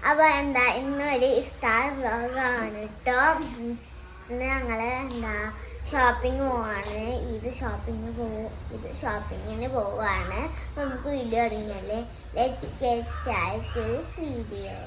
അപ്പൊ എന്താ ഇന്നൊരു സ്റ്റാർ വ്ലോഗാണ് കേട്ടോ. ഇന്ന് ഞങ്ങള് ഷോപ്പിംഗ് പോവാണ്. ഇത് ഷോപ്പിങ്ങിന് പോവാണ്. അപ്പൊ നമുക്ക് വീഡിയോ തുടങ്ങിയല്ലേ. Let's get start this video.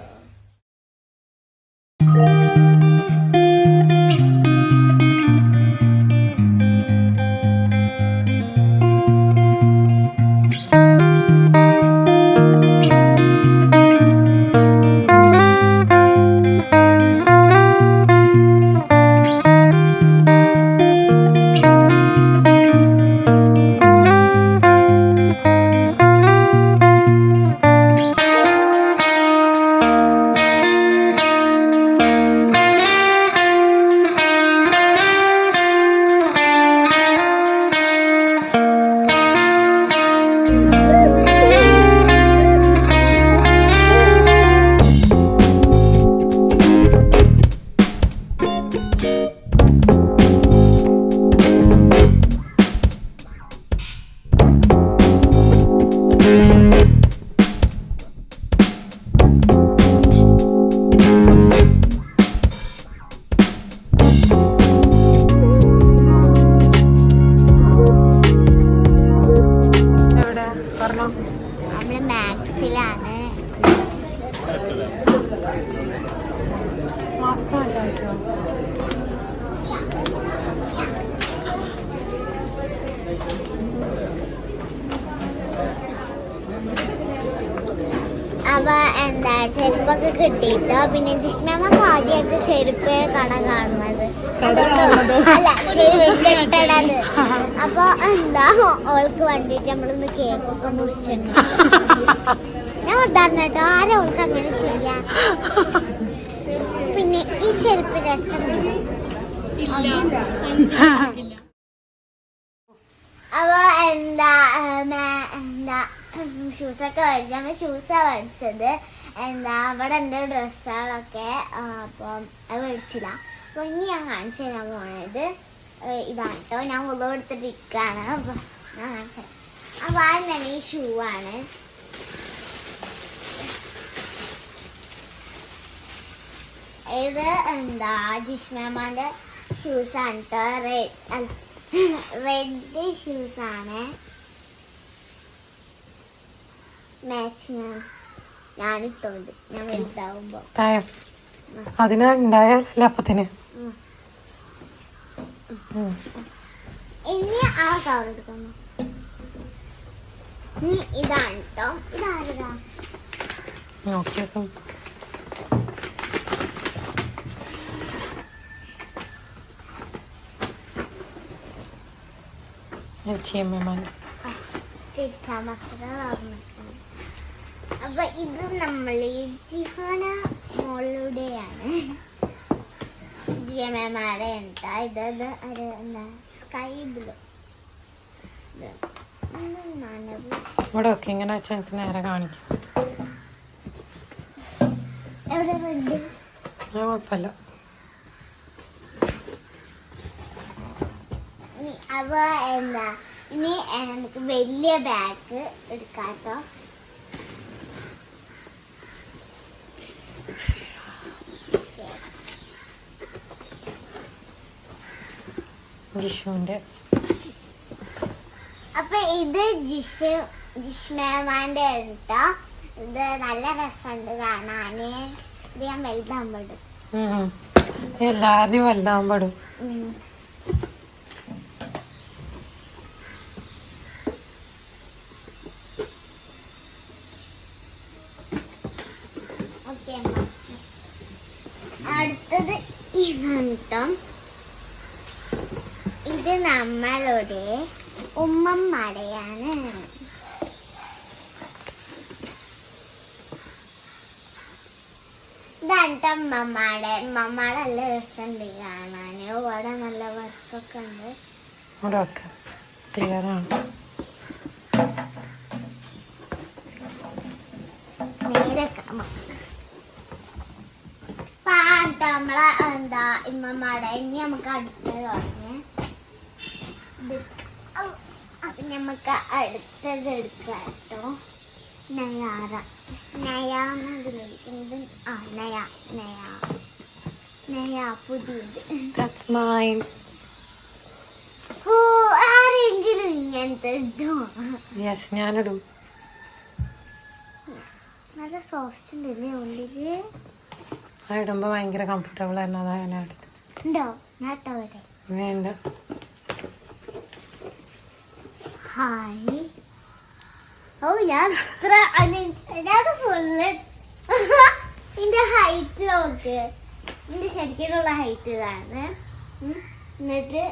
മാക്സിലാണ്. അപ്പൊ എന്താ ചെരുപ്പൊക്കെ കിട്ടിട്ടോ. പിന്നെ ജിഷ്മമ്മക്ക് ആദ്യമായിട്ട് ചെരുപ്പ് കട കാണുന്നത്, അല്ല ചെരുപ്പ് കെട്ടണത്. അപ്പൊ എന്താ അവൾക്ക് വേണ്ടിട്ട് നമ്മളൊന്ന് കേക്കൊക്കെ മുറിച്ചിട്ടുണ്ട്. ഞാൻ ഉദാഹരണം കേട്ടോ, ആരും അവൾക്ക് അങ്ങനെ ചെയ്യാം. പിന്നെ ഈ ചെരുപ്പ് രസമുണ്ട്. അപ്പൊ എന്താ ഷൂസൊക്കെ മേടിച്ചു. ഷൂസാണ് മേടിച്ചത്. അവിടെ ഉണ്ട് ഡ്രസ്സുകളൊക്കെ. അപ്പം അത് മേടിച്ചില്ല. അപ്പോൾ ഇനി ഞാൻ കാണിച്ചു തരാൻ പോണത് ഇതാണ് കേട്ടോ. ഞാൻ മുതൽ എടുത്തിട്ടിരിക്കുകയാണ്. അപ്പോൾ ഞാൻ കാണിച്ചു തരാം. അപ്പോൾ ആദ്യം തന്നെ ഈ ഷൂ ആണ്. ഇത് ജിഷ്മേമാൻ്റെ ഷൂസാണ് കേട്ടോ. റെഡ് ഷൂസാണ്. മാച്ചിങ് ഞാനിട്ടോണ്ട് ഞാൻ വലുതാവുമ്പോ അതിനുണ്ടായാലല്ലേ അപ്പത്തിന്. ഇനി ആ കവർ എടുക്കുന്നു. ഇനി ഇതാണ് കേട്ടോ. ഇതാരതാ നോക്കിയേക്കാം. അപ്പൊ ഇത് നമ്മള് ജിഹാന മോളുടെയാണ്. ജിയമ്മമാരെ ഉണ്ടാ. ഇത് എന്താ സ്കൈ ബ്ലൂ. ഇവിടെ ഒക്കെ ഇങ്ങനെ വെച്ചാൽ എനിക്ക് നേരെ കാണിക്കാം. എവിടെ റെഡ്? കുഴപ്പമില്ല. അപ്പൊ എന്താ ഇനി നമുക്ക് വലിയ ബാഗ് എടുക്കാട്ടോ. ജിഷുവിന്റെ. അപ്പൊ ഇത് ജിഷ്മേമാന്റെ കേട്ടോ. ഇത് നല്ല രസമുണ്ട് കാണാന്. ഇത് ഞാൻ വലുതാകുമ്പോഴും എല്ലാരും വലുതാകുമ്പോഴും അടുത്തത് ഇതാണ് കേട്ടോ. ഇത് നമ്മളുടെ ഉമ്മമ്മയുടെയാണ്. ഇതാണ് കേട്ടോ ഉമ്മമ്മയുടെ. നല്ല രസമുണ്ട് കാണാന്. ഇവിടെ നല്ല വർക്കൊക്കെ ഉണ്ട്. ക്ലിയറാണ്. നമ്മളെ ഇമ്മമ്മയുടെ. ഇനി നമുക്ക് അടുത്തത് തുടങ്ങി. അപ്പൊ നമുക്ക് അടുത്തത് എടുക്കാം കേട്ടോ. നയാറ നയാന്നതിലിരിക്കുന്നത് നയ പുതിയത്. That's mine. ഓ ആരെങ്കിലും ഇങ്ങനത്തെ ഇട്ടോ? Yes, ഞാനിടും. നല്ല സോഫ്റ്റ് ഉണ്ടല്ലേ ഉള്ളില്. ഇടുമ്പോ ഭയങ്കര കംഫർട്ടബിൾ ആയിരുന്നു, അതാ ഞാൻ എടുത്ത്. ഉണ്ടോ? ഞാൻ ഇട്ടോ വരെ. വേണ്ട. ഹായ്. ഓ ഞാൻ ഇത്ര ഫുള്ള് ഇതിന്റെ ഹൈറ്റ് നോക്ക്. ഇതിന്റെ ശരിക്കുള്ള ഹൈറ്റ് ഇതാണ്. എന്നിട്ട്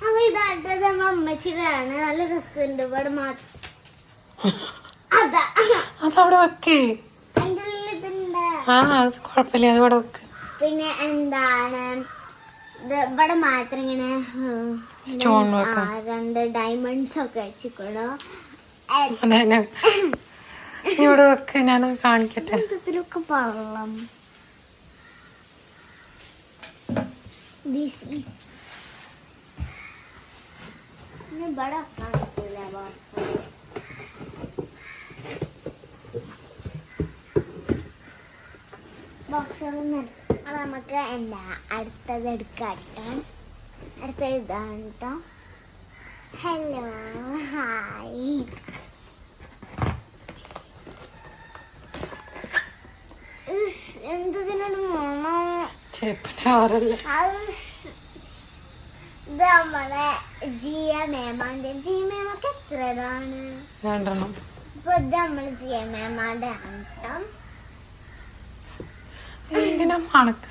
അപ്പൊ ഇതാട്ടത് നമ്മളെ അമ്മച്ചിട്ടാണ്. നല്ല രസമുണ്ട്. ഇവിടെ മാത്രം അതവിടെ വെക്കേ. അതിന്റെ ഉള്ളിൽ ഇതുണ്ട്. അത് കുഴപ്പമില്ല, അത് ഇവിടെ വെക്ക്. പിന്നെ എന്താണ് ഇത് ഇവിടെ മാത്രം ഇങ്ങനെ സ്റ്റോൺ 2 ഡയമണ്ട്സ് ഒക്കെ വെച്ചിക്കണോ. ഇവിടെ വെക്ക്, ഞാനത് കാണിക്കട്ടെ. ഇതിലൊക്കെ വെള്ളം. ഇവിടെ കാണിക്കില്ല ബോക്സുകൾ. അപ്പൊ നമുക്ക് എന്താ അടുത്തത് എടുക്കാം കേട്ടോ. അടുത്തത് ഇതാണ് കേട്ടോ. Hello hi. എന്തതിനോട് മോണോ ചെപ്പിനാറല്ലേ. ഇത് നമ്മളെ ജിയ മേമാന്റെ. ജിയ മേമക്ക് എത്ര ഇടാണ്? 2 ഇപ്പൊ ഇത് നമ്മള് ജിയ മേമാന്റെ ആണ് കേട്ടോ. എന്തിനാ മണക്ക?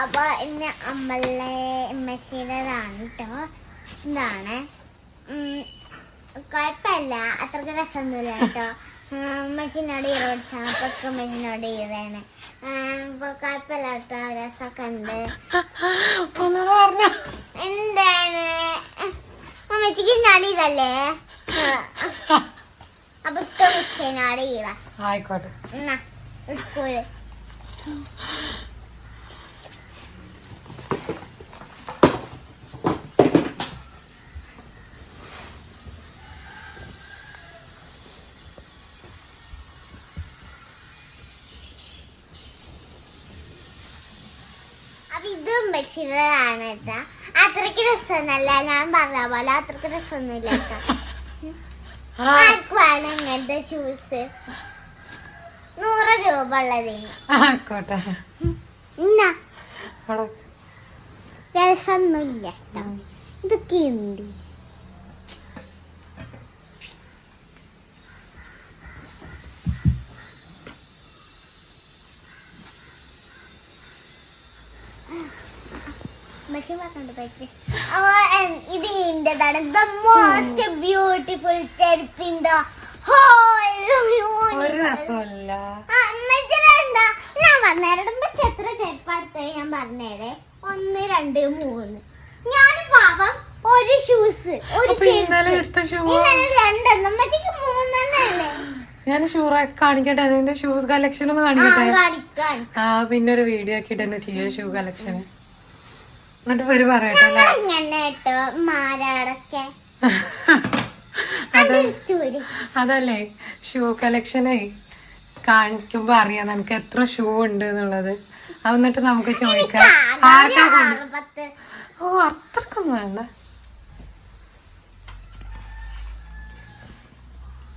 അപ്പൊ ഇന്ന് നമ്മളെ മെഷീനതാണ് കേട്ടോ. എന്താണ് കുഴപ്പമില്ല, അത്രക്ക് രസമൊന്നുമില്ല കേട്ടോ. മെഷീനോട് ഈറ പഠിച്ചാണ്. അപ്പൊക്കെ മെഷീനോട് ഈറയാണ്. ഇപ്പൊ കുഴപ്പമില്ല കേട്ടോ, രസമൊക്കെ ഉണ്ട്. എന്താണ് അമ്മച്ചിക്ക് ഞാൻ ഇതല്ലേ. അപ്പൊ മെച്ചേനോട് ഈറ ആയിക്കോട്ടെ. എന്നാ സ്കൂള് അപ്പൊ ഇതും വെച്ചിട്ടാണ് കേട്ടാ. അത്രക്ക് രസമൊന്നല്ല, ഞാൻ പറഞ്ഞ പോലെ അത്രക്ക് രസമൊന്നുമില്ല കേട്ടോ. ആർക്കുവാണ് ഇങ്ങനത്തെ ഷൂസ്? 100 രൂപ ഉള്ളതിന്. ആയിക്കോട്ടെ. രസമൊന്നുമില്ല കേട്ടോ. ഇതൊക്കെ എന്ത് അപ്പൊ ഇത് ഇന്റേതാണ്. ദ മോസ്റ്റ് ബ്യൂട്ടിഫുൾ ചെരുപ്പ് ഇൻ ദ ഹോൾ യൂണിവേഴ്സ്. എന്താ ഞാൻ പറഞ്ഞേരം എത്ര ചെരുപ്പെടുത്ത് ഞാൻ പറഞ്ഞേരെ. 1 2 3. ഞാൻ പാവം ഒരു ഷൂസ് ഒരു ഇന്നലെ 2 മച്ചിക്ക് 3 അല്ലേ. ഞാൻ ഷൂറാക്കി കാണിക്കട്ടെ. അതിന്റെ ഷൂസ് കളക്ഷൻ ഒന്ന് കാണിക്കട്ടെ. പിന്നെ ഒരു വീഡിയോ ആക്കിട്ട് തന്നെ ചെയ്യാം ഷൂ കളക്ഷൻ. എന്നിട്ട് പേര് പറയട്ടെ. അതല്ലേ ഷൂ കളക്ഷനെ കാണിക്കുമ്പോ അറിയാം നമുക്ക് എത്ര ഷൂ ഉണ്ട് എന്നുള്ളത്. എന്നിട്ട് നമുക്ക് ചോദിക്കാം. ഓ അത്രക്കൊന്നും വേണ്ട.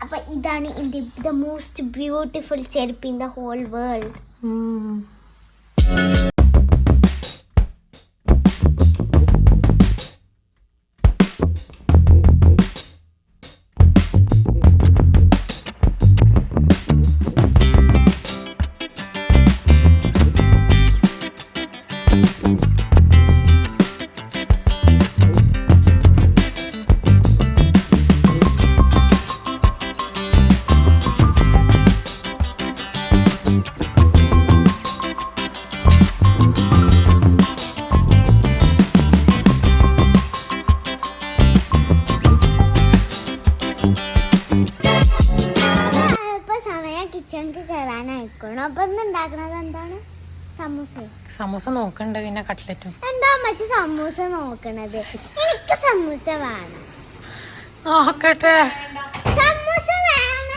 അപ്പൊ ഇതാണ് ദ മോസ്റ്റ് ബ്യൂട്ടിഫുൾ ചെരുപ്പ് ഇൻ ദ ഹോൾ വേൾഡ്. നോക്കണം. അപ്പൊ ഇന്ന് ഉണ്ടാക്കണത് എന്താണ്? സമൂസ നോക്കണ്ട്, പിന്നെ കട്ട്ലറ്റും. എന്താ അമ്മച്ചി സമൂസ നോക്കണത്? എനിക്ക് സമൂസ വേണം. നോക്കട്ടെ. സമൂസ വേണം.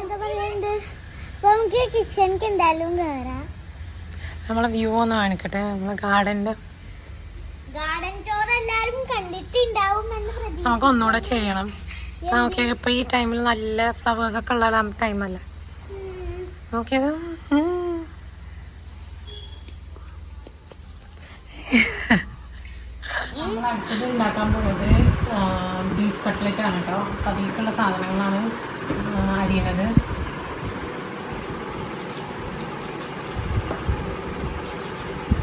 എന്താ പറയണ്ട്? അപ്പൊ നമുക്ക് കിച്ചണിക്ക് എന്തായാലും കേറാം. നമ്മളെ വ്യൂ ഒന്ന് കാണിക്കട്ടെ. നമ്മളെ ഗാർഡൻ ടൂർ എല്ലാരും കണ്ടിട്ടുണ്ടാവും എന്ന് പ്രതീക്ഷിക്കുന്നു. നമുക്ക് ഒന്നുകൂടെ ചെയ്യണം. ഓക്കെ, ഇപ്പൊ ഈ ടൈമിൽ നല്ല ഫ്ലവേഴ്സ് ഒക്കെ ഉള്ള ടൈമല്ലേ. നോക്കിയത് നമ്മൾ അടുത്തത് ഉണ്ടാക്കാൻ പോകുന്നത് ബീഫ് കട്ട്ലറ്റ് ആണ് കേട്ടോ. അപ്പം അതിലേക്കുള്ള സാധനങ്ങളാണ് അരിയണത്.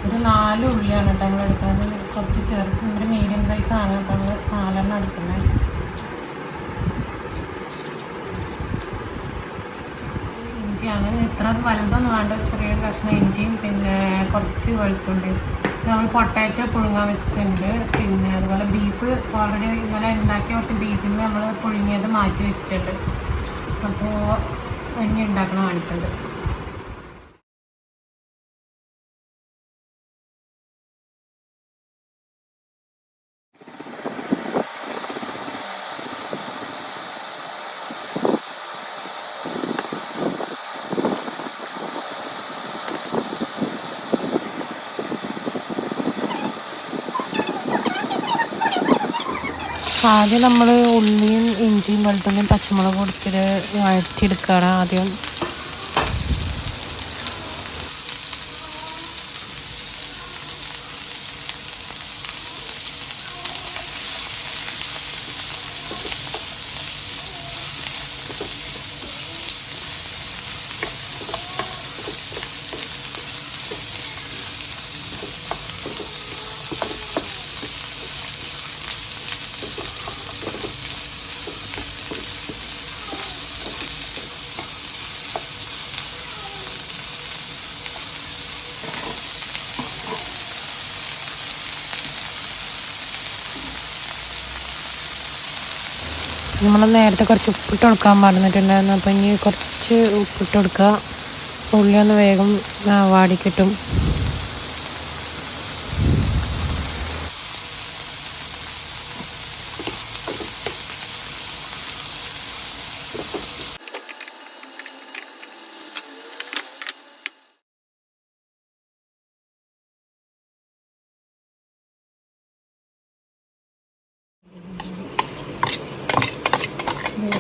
ഒരു 4 ഉള്ളിയാണ് കേട്ടോ നമ്മൾ എടുക്കുന്നത്. കുറച്ച് ചെറുപ്പം, ഒരു മീഡിയം സൈസാണ് കേട്ടോ നമ്മൾ 4 എടുക്കുന്നത്. ഇഞ്ചിയാണ്, ഇത്ര വലുതൊന്നും വേണ്ട, ചെറിയൊരു കഷ്ണം ഇഞ്ചിയും പിന്നെ കുറച്ച് വെളുത്തുള്ളി. നമ്മൾ പൊട്ടാറ്റോ പുഴുങ്ങാൻ വെച്ചിട്ടുണ്ട്. പിന്നെ അതുപോലെ ബീഫ് ഓൾറെഡി ഇന്നലെ ഉണ്ടാക്കിയ കുറച്ച് ബീഫിൽ നിന്ന് നമ്മൾ പുഴുങ്ങിയത് മാറ്റി വെച്ചിട്ടുണ്ട്. അപ്പോൾ ഇനി ഉണ്ടാക്കണ കാണിക്കുന്നുണ്ട്. ആദ്യം നമ്മൾ ഉള്ളിയും ഇഞ്ചിയും വെളുത്തുള്ളിയും പച്ചമുളക് കൊടുത്തിട്ട് വഴറ്റിയെടുക്കുകയാണ് ആദ്യം. നമ്മൾ നേരത്തെ കുറച്ച് ഉപ്പിട്ട് കൊടുക്കാൻ പറഞ്ഞിട്ടുണ്ടായിരുന്നു. അപ്പം ഇനി കുറച്ച് ഉപ്പിട്ട് കൊടുക്കുക. ഉള്ളി ഒന്ന് വേഗം വാടിക്കിട്ടും.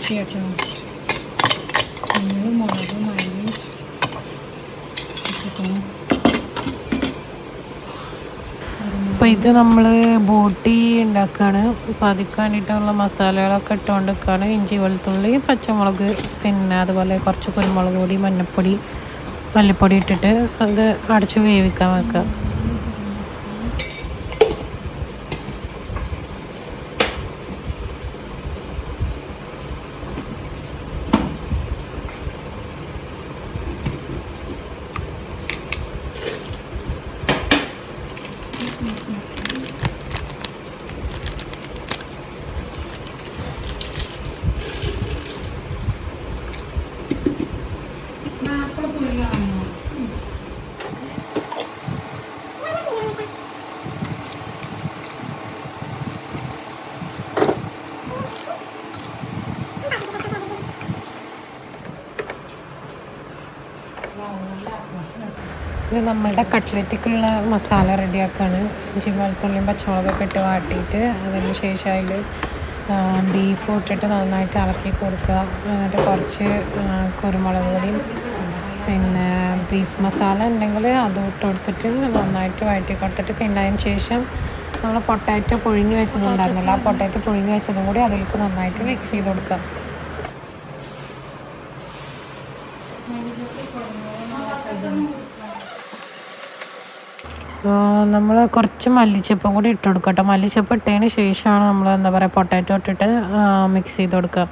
കേട്ടോ മുളക് മല്ലി അപ്പോൾ ഇത് നമ്മൾ ബോട്ടി ഉണ്ടാക്കുകയാണ്. അപ്പോൾ അതിക്ക് വേണ്ടിയിട്ടുള്ള മസാലകളൊക്കെ ഇട്ടുകൊണ്ട് വെക്കുകയാണ്. ഇഞ്ചി വെളുത്തുള്ളി പച്ചമുളക് പിന്നെ അതുപോലെ കുറച്ച് കുരുമുളക് പൊടി മഞ്ഞൾപ്പൊടി മല്ലിപ്പൊടി ഇട്ടിട്ട് അത് അടച്ച് വേവിക്കാൻ വെക്കുക. ഇത് നമ്മളുടെ കട്ട്ലറ്റിക്കുള്ള മസാല റെഡിയാക്കുകയാണ്. ഇഞ്ചി വെളുത്തുള്ളിയും പച്ചമുളകൊക്കെ ഇട്ട് വാട്ടിയിട്ട് അതിന് ശേഷം അതിൽ ബീഫ് ഇട്ടിട്ട് നന്നായിട്ട് ഇളക്കി കൊടുക്കുക. എന്നിട്ട് കുറച്ച് കുരുമുളക് പൊടിയും പിന്നെ ബീഫ് മസാല ഉണ്ടെങ്കിൽ അതും ഇട്ട് കൊടുത്തിട്ട് നന്നായിട്ട് വഴറ്റി കൊടുത്തിട്ട് പിന്നെ അതിന് ശേഷം നമ്മൾ പൊട്ടാറ്റോ പുഴുങ്ങി വെച്ചതുണ്ടായിരുന്നല്ലോ, ആ പൊട്ടാറ്റോ പുഴുങ്ങി വെച്ചതും കൂടി അതിലേക്ക് നന്നായിട്ട് മിക്സ് ചെയ്ത് കൊടുക്കുക. നമ്മൾ കുറച്ച് മല്ലിച്ചപ്പും കൂടി ഇട്ട് കൊടുക്കുക കേട്ടോ. മല്ലിച്ചപ്പ് ഇട്ടതിന് ശേഷമാണ് നമ്മൾ എന്താ പറയുക പൊട്ടാറ്റോ ഇട്ടിട്ട് മിക്സ് ചെയ്ത് കൊടുക്കുക.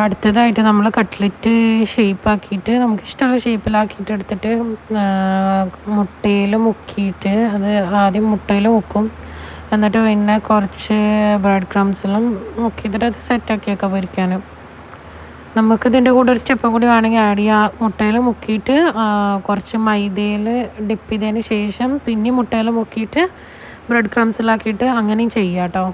അടുത്തതായിട്ട് നമ്മൾ കട്ട്ലറ്റ് ഷേപ്പാക്കിയിട്ട് നമുക്ക് ഇഷ്ടമുള്ള ഷേപ്പിലാക്കിയിട്ട് എടുത്തിട്ട് മുട്ടയിൽ മുക്കിയിട്ട് അത് ആദ്യം മുട്ടയിൽ മുക്കും. എന്നിട്ട് പിന്നെ കുറച്ച് ബ്രെഡ് ക്രംസിലും മുക്കിയിട്ട് അത് സെറ്റാക്കിയൊക്കെ പൊരിക്കാൻ. നമുക്കിതിൻ്റെ കൂടെ ഒരു സ്റ്റെപ്പും കൂടി വേണമെങ്കിൽ ആഡ് ചെയ്യാം. മുട്ടയിൽ മുക്കിയിട്ട് കുറച്ച് മൈദയിൽ ഡിപ്പ് ചെയ്തതിന് ശേഷം പിന്നെ മുട്ടയിൽ മുക്കിയിട്ട് ബ്രെഡ് ക്രംസിലാക്കിയിട്ട് അങ്ങനെയും ചെയ്യാം കേട്ടോ.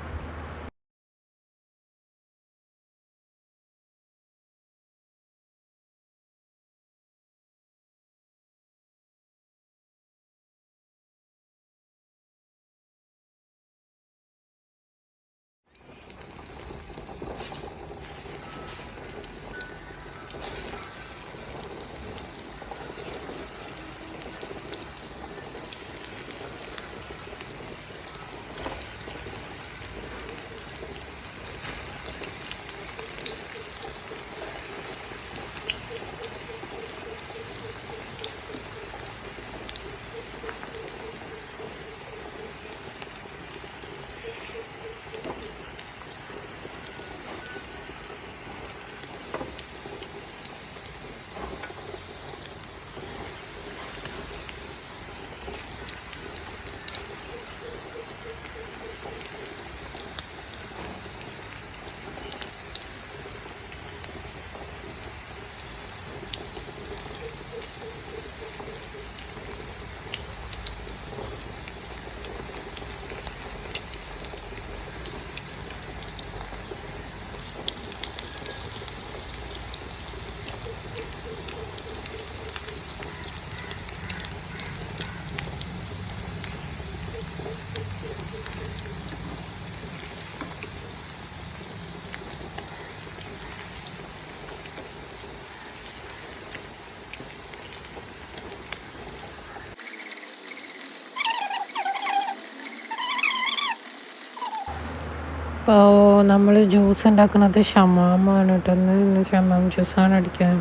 ഇപ്പോൾ നമ്മൾ ജ്യൂസ് ഉണ്ടാക്കുന്നത് ഷമാമാണ് കേട്ടോ. ഇന്ന് ഷമാം ജ്യൂസാണ് അടിക്കാൻ.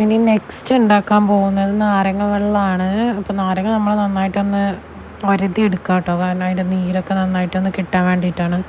ഇനി നെക്സ്റ്റ് ഉണ്ടാക്കാൻ പോകുന്നത് നാരങ്ങ വെള്ളമാണ്. അപ്പോൾ നാരങ്ങ നമ്മൾ നന്നായിട്ടൊന്ന് ഒരതി എടുക്കാം കേട്ടോ, കാരണം അതിൻ്റെ നീരൊക്കെ നന്നായിട്ടൊന്ന് കിട്ടാൻ വേണ്ടിയിട്ടാണ്.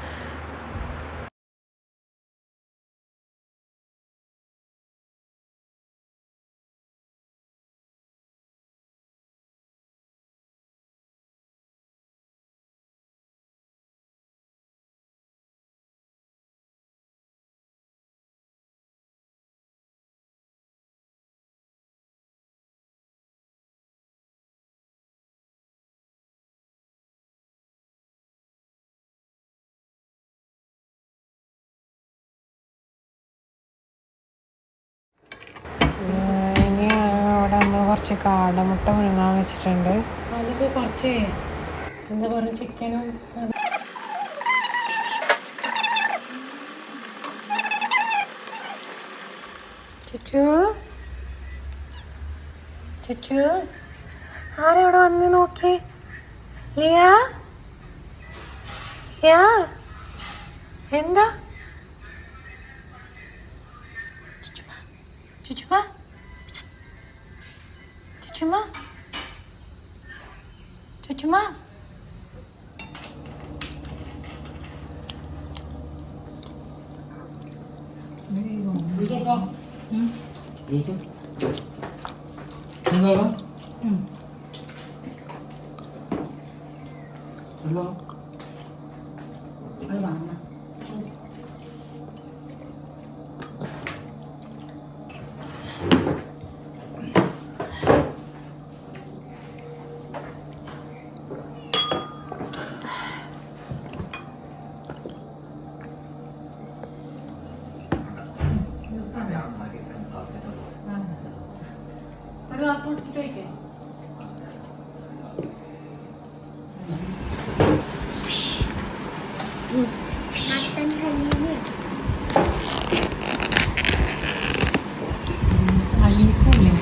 ഇനി അവിടെ നമ്മൾ കുറച്ച് കാടമുട്ട മുഴുങ്ങാൻ വെച്ചിട്ടുണ്ട്. അതിൽ കുറച്ച് എന്താ പറയുക ചിക്കനും ചുച്ചു ചുച്ചു ആരവിടെ വന്ന് നോക്കി. ലിയ ലിയ എന്താ ചുച്ചുമ ചുച്ചുമ ചുച്ചുമ ഒരു ഗ്ലാസ് കുടിച്ചിട്ട് വയ്ക്കേ. മട്ടൻ ഹലീമ അലീസ അല്ലേ?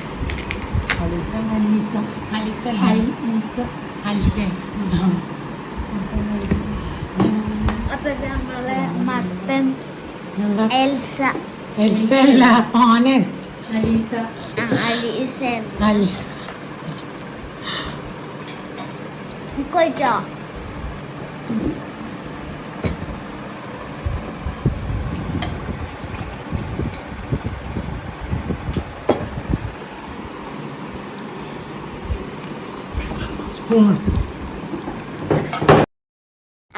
അലീസ അലീസ അലീസ അലീസ അലീസ. അപ്പൊ നമ്മളെ മട്ടൻ എൽസ എൽസ അല്ല, ഓനാണ് അലീസ അലീസ അലീസ കൊച്ചോ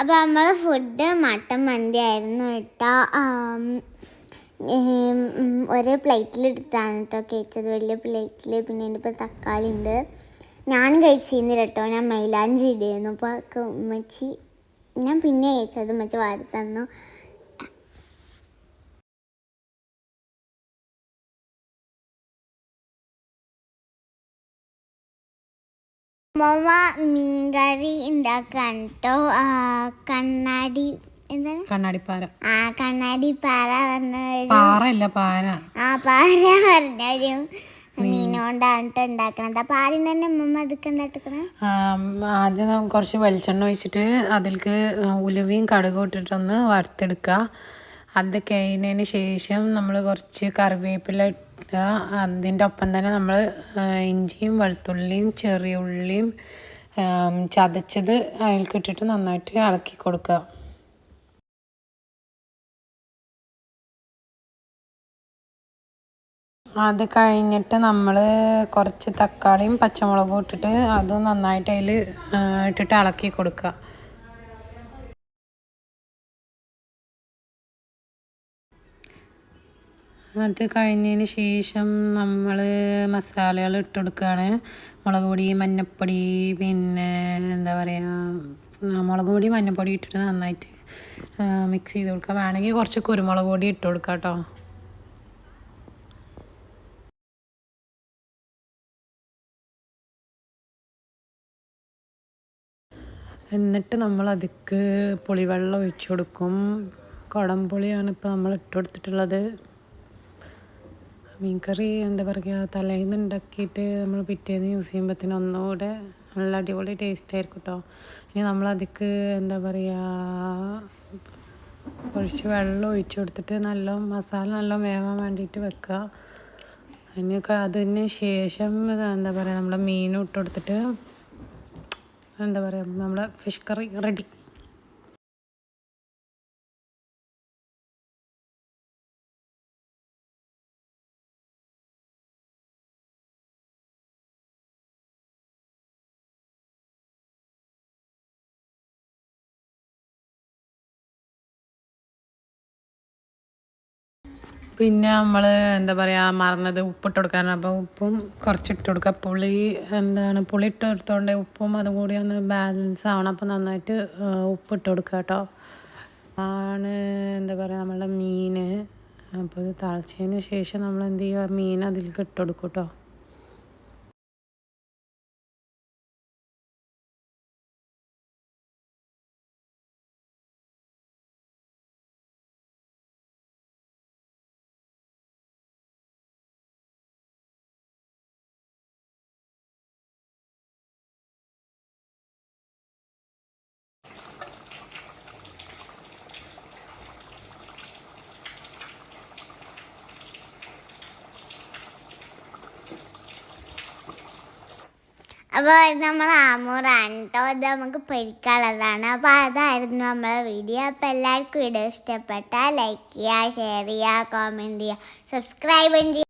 അപ്പോൾ നമ്മളെ ഫുഡ് മട്ടൻ മന്തി ആയിരുന്നു കേട്ടോ. ഒരേ പ്ലേറ്റിലെടുത്താണ് കേട്ടോ കഴിച്ചത്, വലിയ പ്ലേറ്റിൽ. പിന്നെ ഇതിപ്പോൾ തക്കാളി ഉണ്ട്. ഞാൻ കഴിച്ചിരുന്നില്ല കേട്ടോ, ഞാൻ മൈലാഞ്ചി ഇടിയിരുന്നു. അപ്പോൾ ഉമ്മച്ചി ഞാൻ പിന്നെ കഴിച്ചത് ഉമ്മച്ചി വാരി തന്നു. അമ്മ മീൻകറി ഉണ്ടാക്കാൻ കേട്ടോ. എന്താണ് കണ്ണാടിപ്പാര. കണ്ണാടിപ്പാര പാറല്ല പാര. പാര പറഞ്ഞൊരു മീനോണ്ടാണ് കേട്ടോ ഉണ്ടാക്കണത്. അപ്പോൾ ആദ്യം തന്നെ അമ്മമ്മ അതൊക്കെ എന്താ ആദ്യം കുറച്ച് വെളിച്ചെണ്ണ ഒഴിച്ചിട്ട് അതിലേക്ക് ഉലുവയും കടുകും ഇട്ടിട്ടൊന്ന് വറുത്തെടുക്കുക. അത് കഴിഞ്ഞതിന് ശേഷം നമ്മൾ കുറച്ച് കറിവേപ്പില ഇട്ടുക. അതിൻ്റെ ഒപ്പം തന്നെ നമ്മൾ ഇഞ്ചിയും വെളുത്തുള്ളിയും ചെറിയ ഉള്ളിയും ചതച്ചത് അതിലേക്ക് ഇട്ടിട്ട് നന്നായിട്ട് ഇളക്കി കൊടുക്കുക. അത് കഴിഞ്ഞിട്ട് നമ്മൾ കുറച്ച് തക്കാളിയും പച്ചമുളകും ഇട്ടിട്ട് അത് നന്നായിട്ട് അതിൽ ഇട്ടിട്ട് ഇളക്കി കൊടുക്കുക. അത് കഴിഞ്ഞതിന് ശേഷം നമ്മൾ മസാലകൾ ഇട്ട് കൊടുക്കുകയാണ്. മുളക് പൊടി, മഞ്ഞൾപ്പൊടി, പിന്നെ എന്താ പറയുക, മുളക് പൊടി മഞ്ഞൾപ്പൊടി ഇട്ടിട്ട് നന്നായിട്ട് മിക്സ് ചെയ്ത് കൊടുക്കുക. വേണമെങ്കിൽ കുറച്ച് കുരുമുളക് പൊടി ഇട്ട് കൊടുക്കുക കേട്ടോ. എന്നിട്ട് നമ്മൾ അതിക്ക് പുളിവെള്ളം ഒഴിച്ചു കൊടുക്കും. കുടംപുളിയാണ് ഇപ്പോൾ നമ്മൾ ഇട്ട് കൊടുത്തിട്ടുള്ളത്. മീൻകറി എന്താ പറയുക, തലേന്ന് ഉണ്ടാക്കിയിട്ട് നമ്മൾ പിറ്റേന്ന് യൂസ് ചെയ്യുമ്പോഴത്തേനും ഒന്നുകൂടെ നല്ല അടിപൊളി ടേസ്റ്റ് ആയിരിക്കും കേട്ടോ. ഇനി നമ്മളതിക്ക് എന്താ പറയുക, കുറച്ച് വെള്ളം ഒഴിച്ചു കൊടുത്തിട്ട് മസാല നല്ല വേവാൻ വേണ്ടിയിട്ട് വെക്കുക. അതിന് ശേഷം എന്താ പറയുക, നമ്മുടെ മീനും ഇട്ട് കൊടുത്തിട്ട് എന്താ പറയുക, നമ്മുടെ ഫിഷ് കറി റെഡി. പിന്നെ നമ്മൾ എന്താ പറയുക, മറന്നത് ഉപ്പിട്ട് കൊടുക്കാനാണ്. അപ്പോൾ ഉപ്പും കുറച്ചിട്ട് കൊടുക്കുക. പുളി ഇട്ട് കൊടുത്തോണ്ട് ഉപ്പും അതും കൂടി ഒന്ന് ബാലൻസ് ആവണം. അപ്പോൾ നന്നായിട്ട് ഉപ്പിട്ട് കൊടുക്കുക കേട്ടോ. എന്താ പറയുക, നമ്മളുടെ മീൻ. അപ്പോൾ ഇത് തളിച്ചതിന് ശേഷം നമ്മൾ എന്ത് ചെയ്യുക, മീൻ അതിലേക്ക് ഇട്ട് കൊടുക്കും കേട്ടോ. അപ്പോൾ ഇത് നമ്മൾ ആമൂറാണ് കേട്ടോ. ഇത് നമുക്ക് പൊരിക്കാനുള്ളതാണ്. അപ്പോൾ അതായിരുന്നു നമ്മളെ വീഡിയോ. അപ്പോൾ എല്ലാവർക്കും വീഡിയോ ഇഷ്ടപ്പെട്ടാൽ ലൈക്ക് ചെയ്യുക, ഷെയർ ചെയ്യുക, കമൻറ്റ് ചെയ്യുക, സബ്സ്ക്രൈബ് ചെയ്യുക.